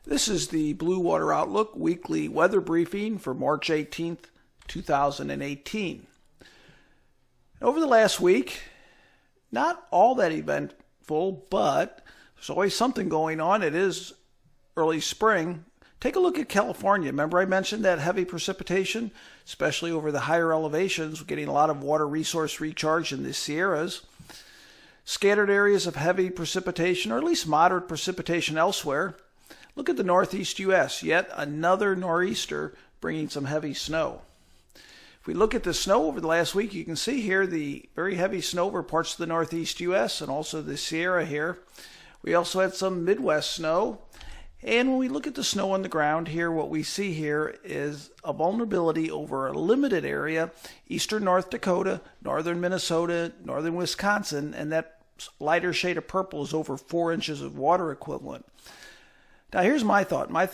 This is the Blue Water Outlook weekly weather briefing for March 18th, 2018. Over the last week, not all that eventful, but there's always something going on. It is early spring. Take a look at California. Remember I mentioned that heavy precipitation, especially over the higher elevations, we're getting a lot of water resource recharge in the Sierras. Scattered areas of heavy precipitation, or at least moderate precipitation elsewhere. Look at the northeast U.S., yet another nor'easter bringing some heavy snow. If we look at the snow over the last week, you can see here the very heavy snow over parts of the northeast U.S. and also the Sierra here. We also had some Midwest snow. And when we look at the snow on the ground here, what we see here is a vulnerability over a limited area, eastern North Dakota, northern Minnesota, northern Wisconsin, and that lighter shade of purple is over 4 inches of water equivalent. Now here's my thought. My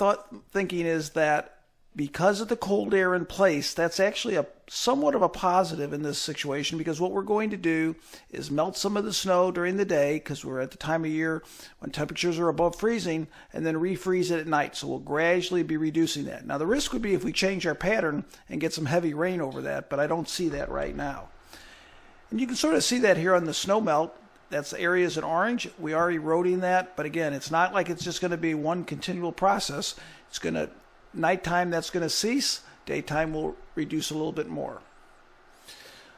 thinking is that because of the cold air in place, that's actually somewhat of a positive in this situation, because what we're going to do is melt some of the snow during the day, because we're at the time of year when temperatures are above freezing, and then refreeze it at night. So we'll gradually be reducing that. Now the risk would be if we change our pattern and get some heavy rain over that, but I don't see that right now. And you can sort of see that here on the snow melt. That's areas in orange. We are eroding that, but again, it's not like it's just going to be one continual process. It's going to, nighttime that's going to cease, daytime will reduce a little bit more.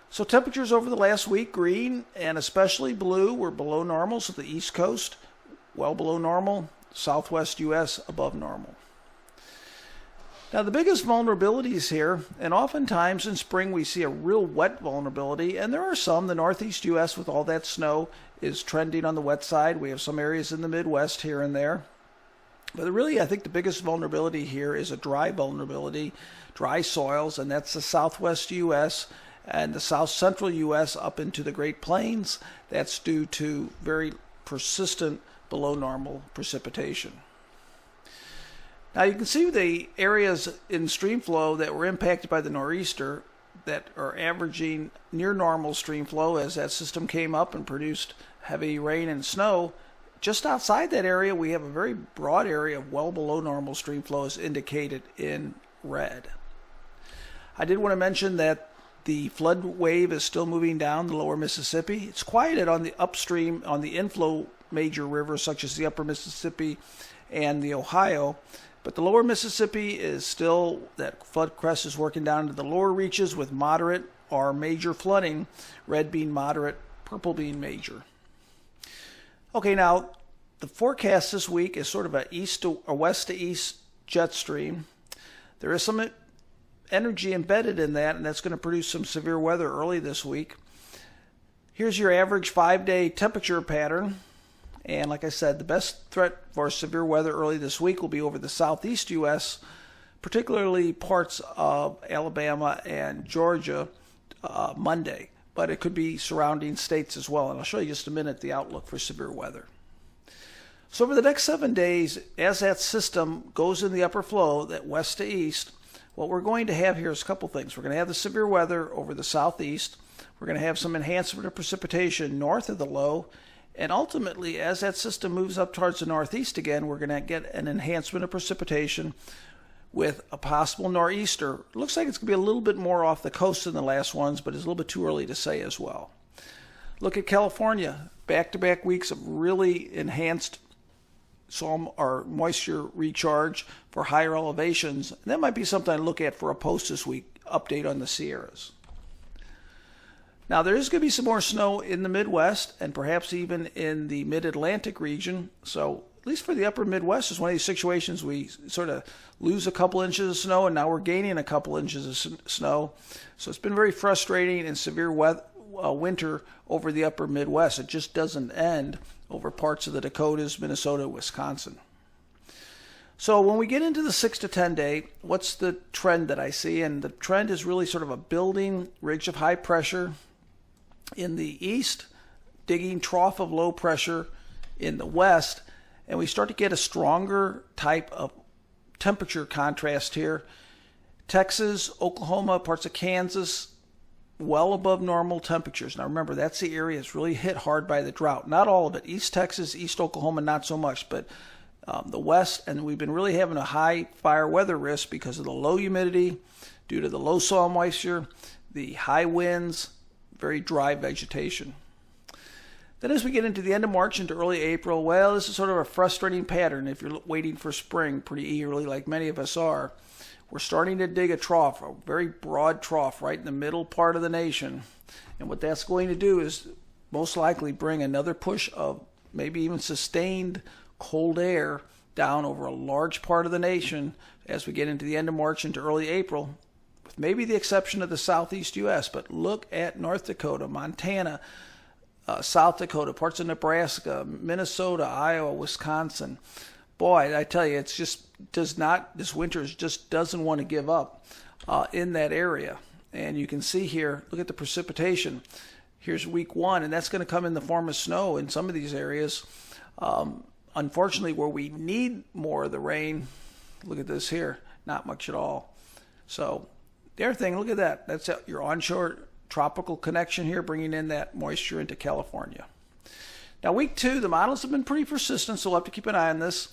So temperatures over the last week, green and especially blue, were below normal. So the East Coast, well below normal, Southwest U.S. above normal. Now the biggest vulnerabilities here, and oftentimes in spring we see a real wet vulnerability, and there are some. The Northeast U.S. with all that snow is trending on the wet side. We have some areas in the Midwest here and there. But really, I think the biggest vulnerability here is a dry vulnerability, dry soils, and that's the Southwest U.S. and the South Central U.S. up into the Great Plains. That's due to very persistent below normal precipitation. Now you can see the areas in stream flow that were impacted by the nor'easter that are averaging near normal stream flow as that system came up and produced heavy rain and snow. Just outside that area, we have a very broad area of well below normal stream flow as indicated in red. I did want to mention that the flood wave is still moving down the lower Mississippi. It's quieted on the upstream, on the inflow major rivers such as the upper Mississippi and the Ohio. But the lower Mississippi is still, that flood crest is working down to the lower reaches with moderate or major flooding, red being moderate, purple being major. Okay, now the forecast this week is sort of a west to east jet stream. There is some energy embedded in that, and that's going to produce some severe weather early this week. Here's your average 5-day temperature pattern. And like I said, the best threat for severe weather early this week will be over the southeast U.S., particularly parts of Alabama and Georgia Monday. But it could be surrounding states as well. And I'll show you just a minute the outlook for severe weather. So over the next 7 days, as that system goes in the upper flow, that west to east, what we're going to have here is a couple things. We're going to have the severe weather over the southeast. We're going to have some enhancement of precipitation north of the low. And ultimately, as that system moves up towards the northeast again, we're going to get an enhancement of precipitation with a possible nor'easter. It looks like it's going to be a little bit more off the coast than the last ones, but it's a little bit too early to say as well. Look at California. Back-to-back weeks of really enhanced moisture recharge for higher elevations. That might be something to look at for a post this week update on the Sierras. Now, there is going to be some more snow in the Midwest and perhaps even in the mid-Atlantic region. So, at least for the upper Midwest, is one of these situations we sort of lose a couple inches of snow, and now we're gaining a couple inches of snow. So, it's been very frustrating and severe winter over the upper Midwest. It just doesn't end over parts of the Dakotas, Minnesota, Wisconsin. So when we get into the 6 to 10 day, what's the trend that I see? And the trend is really sort of a building ridge of high pressure in the east, digging trough of low pressure in the west, and we start to get a stronger type of temperature contrast here. Texas, Oklahoma, parts of Kansas, well above normal temperatures. Now remember, that's the area that's really hit hard by the drought. Not all of it. East Texas, East Oklahoma, not so much, but the west, and we've been really having a high fire weather risk because of the low humidity, due to the low soil moisture, the high winds, very dry vegetation. Then as we get into the end of March into early April, well, this is sort of a frustrating pattern if you're waiting for spring pretty eagerly like many of us are. We're starting to dig a trough, a very broad trough right in the middle part of the nation. And what that's going to do is most likely bring another push of maybe even sustained cold air down over a large part of the nation as we get into the end of March into early April, with maybe the exception of the southeast U.S. But look at North Dakota, Montana, South Dakota, parts of Nebraska, Minnesota, Iowa, Wisconsin. Boy, I tell you, it's just this winter just doesn't want to give up in that area. And you can see here, look at the precipitation. Here's week 1, and that's going to come in the form of snow in some of these areas. Unfortunately, where we need more of the rain, look at this here, not much at all. So the other thing, look at that. That's your onshore tropical connection here, bringing in that moisture into California. Now, week 2, the models have been pretty persistent, so we'll have to keep an eye on this.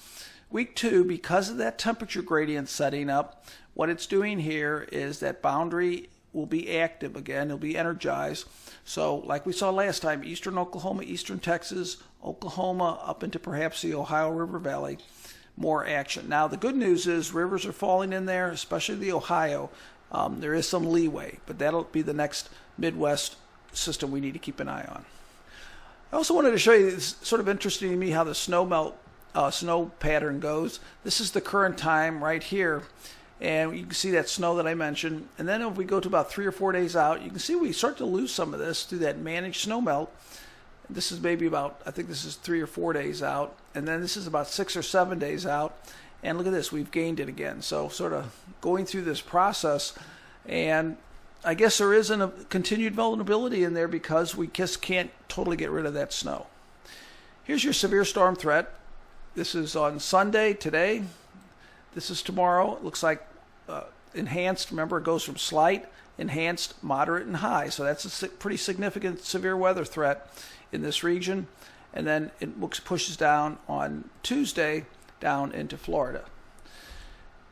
Week 2, because of that temperature gradient setting up, what it's doing here is that boundary will be active again. It'll be energized. So like we saw last time, eastern Oklahoma, eastern Texas, Oklahoma, up into perhaps the Ohio River Valley, more action. Now, the good news is rivers are falling in there, especially the Ohio. There is some leeway, but that'll be the next Midwest system we need to keep an eye on. I also wanted to show you, it's sort of interesting to me how the snow pattern goes. This is the current time right here, and you can see that snow that I mentioned. And then if we go to about 3 or 4 days out, you can see we start to lose some of this through that managed snow melt. This is maybe about, I think this is 3 or 4 days out, and then this is about 6 or 7 days out. And look at this, we've gained it again. So sort of going through this process, and I guess there is a continued vulnerability in there because we just can't totally get rid of that snow. Here's your severe storm threat. This is on Sunday today. This is tomorrow. It looks like enhanced. Remember, it goes from slight, enhanced, moderate, and high. So that's a pretty significant severe weather threat in this region. And then it pushes down on Tuesday down into Florida.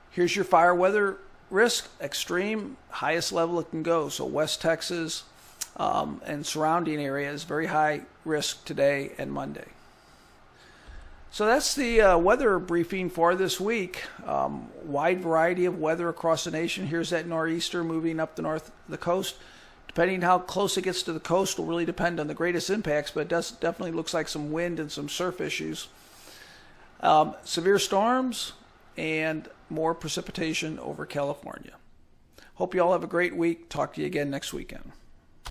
Here's your fire weather risk, extreme, highest level it can go. So West Texas and surrounding areas, very high risk today and Monday. So that's the weather briefing for this week. Wide variety of weather across the nation. Here's that nor'easter moving up the coast. Depending how close it gets to the coast will really depend on the greatest impacts, but it definitely looks like some wind and some surf issues. Severe storms and more precipitation over California. Hope you all have a great week. Talk to you again next weekend.